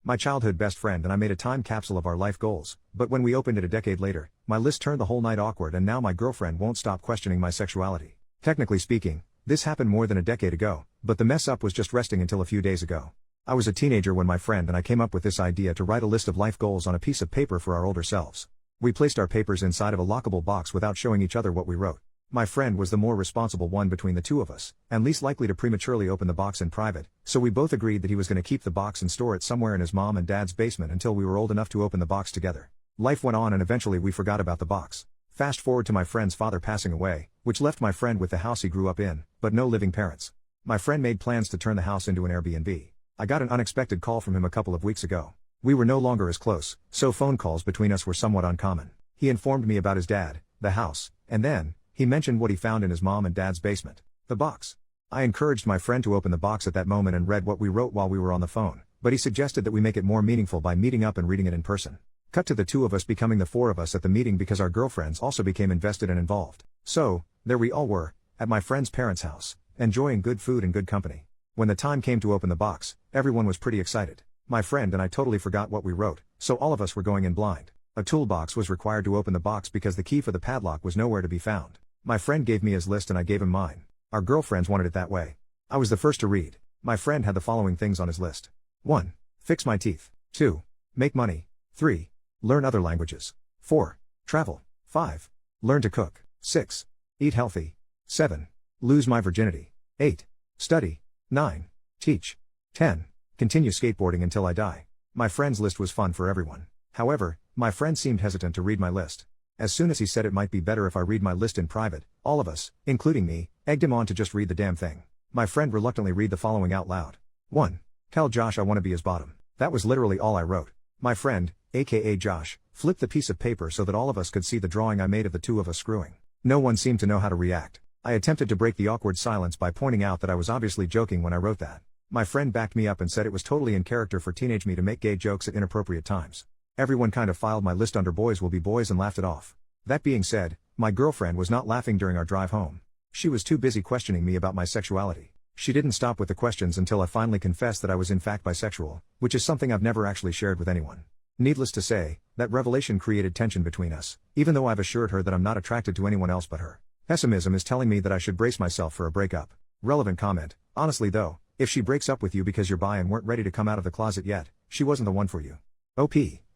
My childhood best friend and I made a time capsule of our life goals, but when we opened it a decade later, my list turned the whole night awkward and now my girlfriend won't stop questioning my sexuality. Technically speaking, this happened more than a decade ago, but the mess up was just resting until a few days ago. I was a teenager when my friend and I came up with this idea to write a list of life goals on a piece of paper for our older selves. We placed our papers inside of a lockable box without showing each other what we wrote. My friend was the more responsible one between the two of us, and least likely to prematurely open the box in private, so we both agreed that he was going to keep the box and store it somewhere in his mom and dad's basement until we were old enough to open the box together. Life went on and eventually we forgot about the box. Fast forward to my friend's father passing away, which left my friend with the house he grew up in, but no living parents. My friend made plans to turn the house into an Airbnb. I got an unexpected call from him a couple of weeks ago. We were no longer as close, so phone calls between us were somewhat uncommon. He informed me about his dad, the house, and then, he mentioned what he found in his mom and dad's basement. The box. I encouraged my friend to open the box at that moment and read what we wrote while we were on the phone, but he suggested that we make it more meaningful by meeting up and reading it in person. Cut to the two of us becoming the four of us at the meeting because our girlfriends also became invested and involved. So, there we all were, at my friend's parents' house, enjoying good food and good company. When the time came to open the box, everyone was pretty excited. My friend and I totally forgot what we wrote, so all of us were going in blind. A toolbox was required to open the box because the key for the padlock was nowhere to be found. My friend gave me his list and I gave him mine. Our girlfriends wanted it that way. I was the first to read. My friend had the following things on his list. 1. Fix my teeth. 2. Make money. 3. Learn other languages. 4. Travel. 5. Learn to cook. 6. Eat healthy. 7. Lose my virginity. 8. Study. 9. Teach. 10. Continue skateboarding until I die. My friend's list was fun for everyone. However, my friend seemed hesitant to read my list. As soon as he said it might be better if I read my list in private, all of us, including me, egged him on to just read the damn thing. My friend reluctantly read the following out loud. 1. Tell Josh I want to be his bottom. That was literally all I wrote. My friend, aka Josh, flipped the piece of paper so that all of us could see the drawing I made of the two of us screwing. No one seemed to know how to react. I attempted to break the awkward silence by pointing out that I was obviously joking when I wrote that. My friend backed me up and said it was totally in character for teenage me to make gay jokes at inappropriate times. Everyone kind of filed my list under boys will be boys and laughed it off. That being said, my girlfriend was not laughing during our drive home. She was too busy questioning me about my sexuality. She didn't stop with the questions until I finally confessed that I was in fact bisexual, which is something I've never actually shared with anyone. Needless to say, that revelation created tension between us, even though I've assured her that I'm not attracted to anyone else but her. Pessimism is telling me that I should brace myself for a breakup. Relevant comment. Honestly though, if she breaks up with you because you're bi and weren't ready to come out of the closet yet, she wasn't the one for you. OP.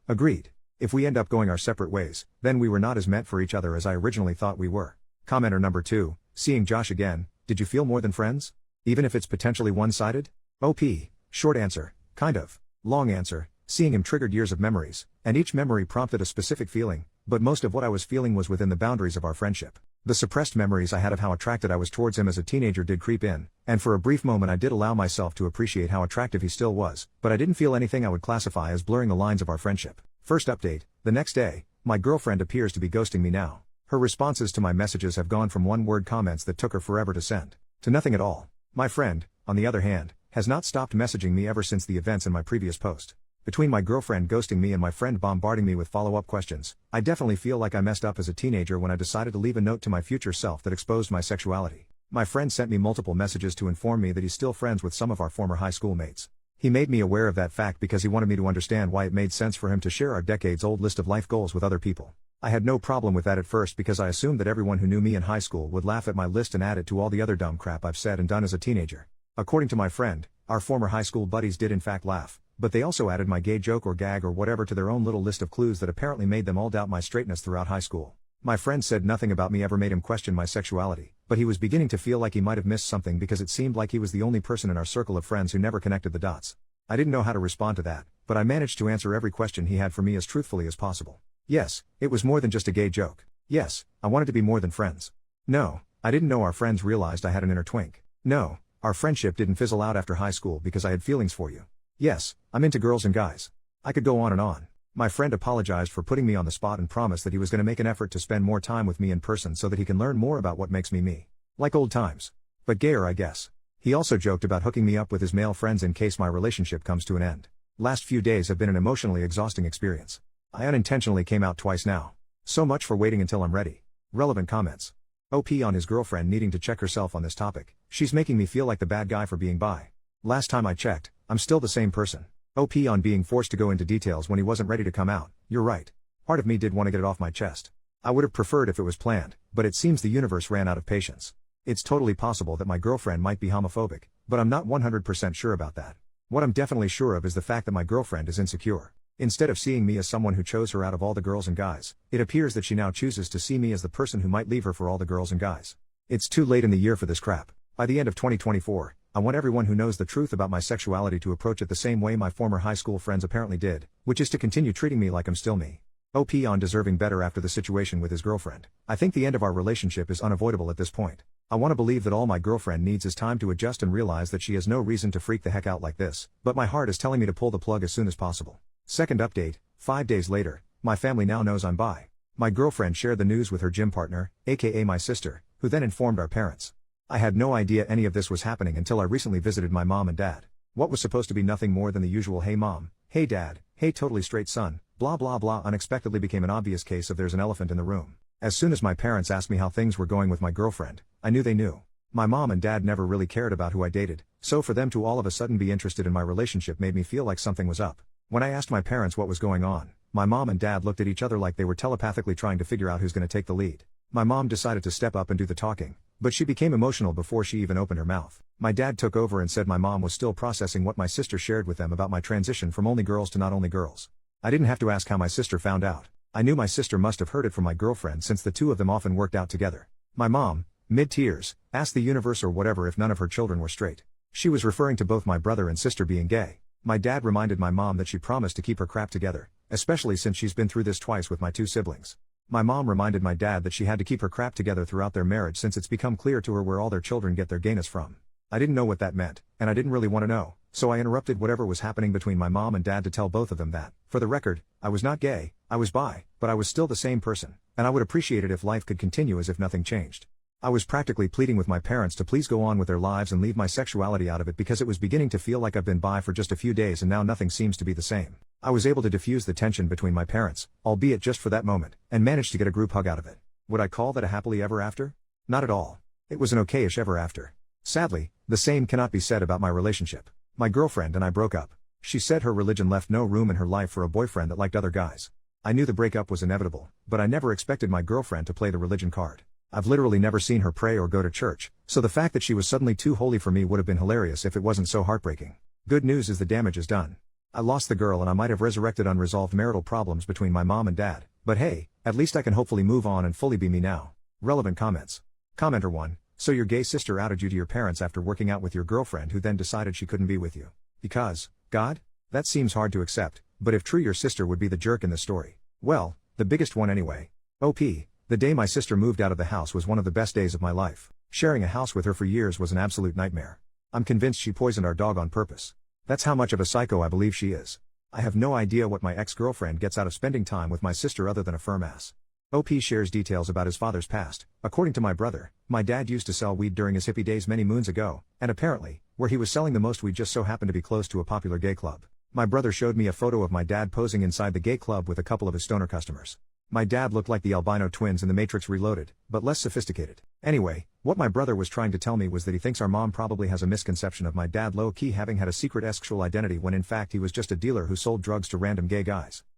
Agreed. If we end up going our separate ways, then we were not as meant for each other as I originally thought we were. Commenter number 2, seeing Josh again, did you feel more than friends? Even if it's potentially one-sided? OP. Short answer, kind of. Long answer, seeing him triggered years of memories, and each memory prompted a specific feeling, but most of what I was feeling was within the boundaries of our friendship. The suppressed memories I had of how attracted I was towards him as a teenager did creep in, and for a brief moment I did allow myself to appreciate how attractive he still was, but I didn't feel anything I would classify as blurring the lines of our friendship. First update, the next day, my girlfriend appears to be ghosting me now. Her responses to my messages have gone from one-word comments that took her forever to send, to nothing at all. My friend, on the other hand, has not stopped messaging me ever since the events in my previous post. Between my girlfriend ghosting me and my friend bombarding me with follow-up questions, I definitely feel like I messed up as a teenager when I decided to leave a note to my future self that exposed my sexuality. My friend sent me multiple messages to inform me that he's still friends with some of our former high school mates. He made me aware of that fact because he wanted me to understand why it made sense for him to share our decades-old list of life goals with other people. I had no problem with that at first because I assumed that everyone who knew me in high school would laugh at my list and add it to all the other dumb crap I've said and done as a teenager. According to my friend, our former high school buddies did in fact laugh, but they also added my gay joke or gag or whatever to their own little list of clues that apparently made them all doubt my straightness throughout high school. My friend said nothing about me ever made him question my sexuality, but he was beginning to feel like he might have missed something because it seemed like he was the only person in our circle of friends who never connected the dots. I didn't know how to respond to that, but I managed to answer every question he had for me as truthfully as possible. Yes, it was more than just a gay joke. Yes, I wanted to be more than friends. No, I didn't know our friends realized I had an inner twink. No, our friendship didn't fizzle out after high school because I had feelings for you. Yes, I'm into girls and guys. I could go on and on. My friend apologized for putting me on the spot and promised that he was going to make an effort to spend more time with me in person so that he can learn more about what makes me me. Like old times. But gayer, I guess. He also joked about hooking me up with his male friends in case my relationship comes to an end. Last few days have been an emotionally exhausting experience. I unintentionally came out twice now. So much for waiting until I'm ready. Relevant comments. OP on his girlfriend needing to check herself on this topic. She's making me feel like the bad guy for being bi. Last time I checked, I'm still the same person. OP on being forced to go into details when he wasn't ready to come out. You're right. Part of me did want to get it off my chest. I would have preferred if it was planned, but it seems the universe ran out of patience. It's totally possible that my girlfriend might be homophobic, but I'm not 100% sure about that. What I'm definitely sure of is the fact that my girlfriend is insecure. Instead of seeing me as someone who chose her out of all the girls and guys, it appears that she now chooses to see me as the person who might leave her for all the girls and guys. It's too late in the year for this crap. By the end of 2024, I want everyone who knows the truth about my sexuality to approach it the same way my former high school friends apparently did, which is to continue treating me like I'm still me. OP on deserving better after the situation with his girlfriend. I think the end of our relationship is unavoidable at this point. I want to believe that all my girlfriend needs is time to adjust and realize that she has no reason to freak the heck out like this, but my heart is telling me to pull the plug as soon as possible. Second update, 5 days later, my family now knows I'm bi. My girlfriend shared the news with her gym partner, aka my sister, who then informed our parents. I had no idea any of this was happening until I recently visited my mom and dad. What was supposed to be nothing more than the usual hey mom, hey dad, hey totally straight son, blah blah blah unexpectedly became an obvious case of there's an elephant in the room. As soon as my parents asked me how things were going with my girlfriend, I knew they knew. My mom and dad never really cared about who I dated, so for them to all of a sudden be interested in my relationship made me feel like something was up. When I asked my parents what was going on, my mom and dad looked at each other like they were telepathically trying to figure out who's going to take the lead. My mom decided to step up and do the talking, but she became emotional before she even opened her mouth. My dad took over and said my mom was still processing what my sister shared with them about my transition from only girls to not only girls. I didn't have to ask how my sister found out. I knew my sister must have heard it from my girlfriend since the two of them often worked out together. My mom, mid-tears, asked the universe or whatever if none of her children were straight. She was referring to both my brother and sister being gay. My dad reminded my mom that she promised to keep her crap together, especially since she's been through this twice with my two siblings. My mom reminded my dad that she had to keep her crap together throughout their marriage since it's become clear to her where all their children get their gayness from. I didn't know what that meant, and I didn't really want to know, so I interrupted whatever was happening between my mom and dad to tell both of them that, for the record, I was not gay, I was bi, but I was still the same person, and I would appreciate it if life could continue as if nothing changed. I was practically pleading with my parents to please go on with their lives and leave my sexuality out of it because it was beginning to feel like I've been bi for just a few days and now nothing seems to be the same. I was able to diffuse the tension between my parents, albeit just for that moment, and managed to get a group hug out of it. Would I call that a happily ever after? Not at all. It was an okayish ever after. Sadly, the same cannot be said about my relationship. My girlfriend and I broke up. She said her religion left no room in her life for a boyfriend that liked other guys. I knew the breakup was inevitable, but I never expected my girlfriend to play the religion card. I've literally never seen her pray or go to church, so the fact that she was suddenly too holy for me would have been hilarious if it wasn't so heartbreaking. Good news is the damage is done. I lost the girl and I might have resurrected unresolved marital problems between my mom and dad, but hey, at least I can hopefully move on and fully be me now. Relevant comments. Commenter 1. So your gay sister outed you to your parents after working out with your girlfriend who then decided she couldn't be with you. Because, God? That seems hard to accept, but if true your sister would be the jerk in the story. Well, the biggest one anyway. OP. The day my sister moved out of the house was one of the best days of my life. Sharing a house with her for years was an absolute nightmare. I'm convinced she poisoned our dog on purpose. That's how much of a psycho I believe she is. I have no idea what my ex-girlfriend gets out of spending time with my sister other than a firm ass. OP shares details about his father's past. According to my brother, my dad used to sell weed during his hippie days many moons ago, and apparently, where he was selling the most weed just so happened to be close to a popular gay club. My brother showed me a photo of my dad posing inside the gay club with a couple of his stoner customers. My dad looked like the albino twins in The Matrix Reloaded, but less sophisticated. Anyway, what my brother was trying to tell me was that he thinks our mom probably has a misconception of my dad low-key having had a secret sexual identity when in fact he was just a dealer who sold drugs to random gay guys.